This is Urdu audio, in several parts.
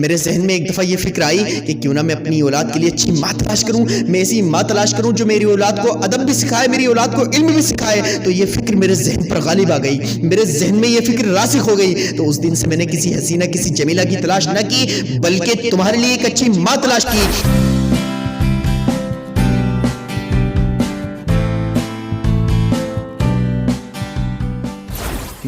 میرے ذہن میں ایک دفعہ یہ فکر آئی کہ کیوں نہ میں اپنی اولاد کے لیے اچھی ماں تلاش کروں، میں ایسی ماں تلاش کروں جو میری اولاد کو ادب بھی سکھائے، میری اولاد کو علم بھی سکھائے۔ تو یہ فکر میرے ذہن پر غالب آ گئی، میرے ذہن میں یہ فکر راسخ ہو گئی۔ تو اس دن سے میں نے کسی حسینہ کسی جمیلہ کی تلاش نہ کی، بلکہ تمہارے لیے ایک اچھی ماں تلاش کی۔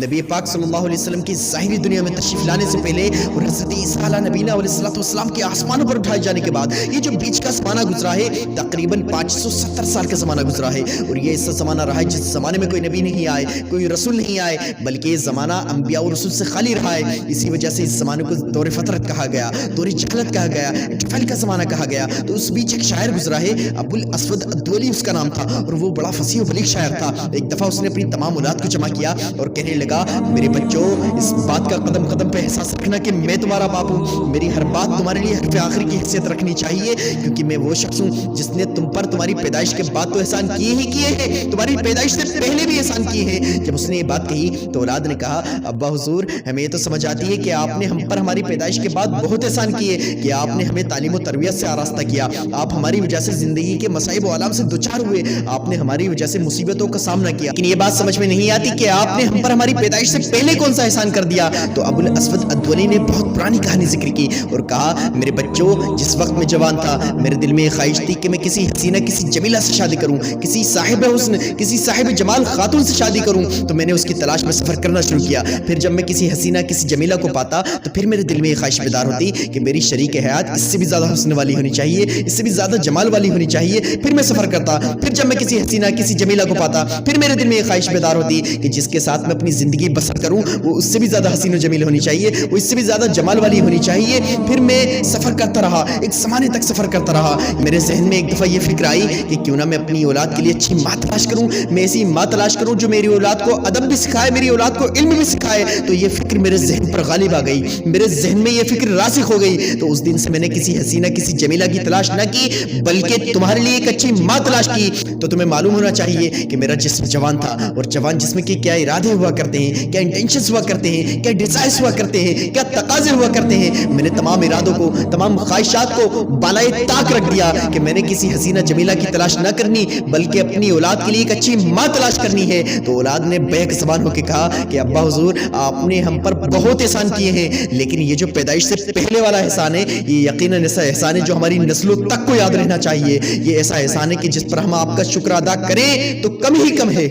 نبی پاک صلی اللہ علیہ وسلم کی ظاہری دنیا میں تشریف لانے سے پہلے اور حضرت عیسیٰ علیہ نبینا علیہ السلام کے آسمانوں پر اٹھائے جانے کے بعد یہ جو بیچ کا زمانہ گزرا ہے تقریباً 570 سال کا زمانہ گزرا ہے، اور یہ ایسا زمانہ رہا ہے جس زمانے میں کوئی نبی نہیں آئے، کوئی رسول نہیں آئے، بلکہ یہ زمانہ انبیاء اور رسول سے خالی رہا ہے۔ اسی وجہ سے اس زمانے کو دور فترت کہا گیا، دور جہالت کہا گیا، ٹفیل کا زمانہ کہا گیا۔ تو اس بیچ ایک شاعر گزرا ہے، ابو الاسود الدولی اس کا نام تھا، اور وہ بڑا فصیح و بلیغ شاعر تھا۔ ایک دفعہ اس نے اپنی تمام اولاد کو جمع کیا اور کہنے لگا، میرے بچوں اس بات کا قدم قدم پہ احساس رکھنا کہ میں تمہارا باپ ہوں، میری ہر بات تمہارے لیے حرف آخر کی حیثیت رکھنی چاہیے، کیونکہ میں وہ شخص ہوں جس نے تم پر تمہاری پیدائش کے بعد تو احسان کیے ہی کیے ہیں، تمہاری پیدائش سے پہلے بھی احسان کیے ہیں۔ جب اس نے یہ بات کہی تو اولاد نے کہا، ابا حضور ہمیں یہ تو سمجھ آتی ہے کہ آپ نے ہم پر ہماری پیدائش کے بعد بہت احسان کیے، کہ آپ نے ہمیں تعلیم و تربیت سے آراستہ کیا، آپ ہماری وجہ سے زندگی کے مصائب و آلام سے دوچار ہوئے، آپ نے ہماری وجہ سے مصیبتوں کا سامنا کیا، لیکن یہ بات سمجھ میں نہیں آتی کہ آپ نے ہم پر ہماری پیدائش سے پہلے کون سا احسان کر دیا۔ تو ابو الاسود الدولی نے بہت پرانی کہانی ذکر کی اور کہا، میرے بچوں جس وقت میں جوان تھا میرے دل میں خواہش تھی کہ میں کسی حسینہ کسی جمیلہ سے شادی کروں، کسی صاحب حسن کسی صاحب جمال خاتون سے شادی کروں۔ تو میں نے اس کی تلاش میں سفر کرنا شروع کیا، پھر جب میں کسی حسینہ کسی جمیلہ کو پاتا تو پھر میرے دل میں یہ خواہش بیدار ہوتی کہ میری شریک حیات اس سے بھی زیادہ حسن والی ہونی چاہیے، اس سے بھی زیادہ جمال والی ہونی چاہیے۔ پھر میں سفر کرتا، پھر جب میں کسی حسینہ کسی جمیلہ کو پاتا پھر میرے دل میں یہ خواہش بیدار ہوتی کہ جس کے ساتھ میں اپنی زندگی بسر کروں وہ اس سے بھی زیادہ حسین و جمیل ہونی چاہیے، وہ اس سے بھی زیادہ جمال والی ہونی چاہیے۔ پھر میں سفر کرتا رہا، ایک زمانے تک سفر کرتا رہا۔ میرے ذہن میں ایک دفعہ یہ فکر آئی کہ کیوں نہ میں اپنی اولاد کے لیے اچھی ماں تلاش کروں، میں ایسی ماں تلاش کروں جو میری اولاد کو ادب بھی سکھائے، میری اولاد کو علم بھی سکھائے۔ تو یہ فکر میرے ذہن پر غالب آ گئی، میرے ذہن میں یہ فکر راسخ ہو گئی۔ تو اس دن سے میں نے کسی حسینہ کسی جمیلہ کی تلاش نہ کی، بلکہ تمہارے لیے ایک اچھی ماں تلاش کی۔ تو تمہیں معلوم ہونا چاہیے کہ میرا جسم جوان تھا، اور جوان جسم کے کیا ارادے ہوا کرتے ہیں، کیا انٹینشنز ہوا کرتے ہیں، کیا ڈیزائرز ہوا کرتے ہیں، کیا تقاضے ہوا کرتے ہیں۔ میں نے تمام ارادوں کو، تمام خواہشات کو بالائے طاق رکھ دیا کہ میں نے کسی حسینہ جمیلہ کی تلاش نہ کرنی، بلکہ اپنی اولاد کے لیے ایک اچھی ماں تلاش کرنی ہے۔ تو اولاد نے بیک زبان ہو کے کہا کہ ابا حضور آپ نے ہم پر بہت احسان کیے ہیں، لیکن یہ جو پیدائش سے پہلے والا احسان ہے یہ یقیناً ایسا احسان ہے جو ہماری نسلوں تک کو یاد رہنا چاہیے۔ یہ ایسا احسان ہے کہ جس پر ہم آپ کا شکر ادا کریں تو کم ہی کم ہے۔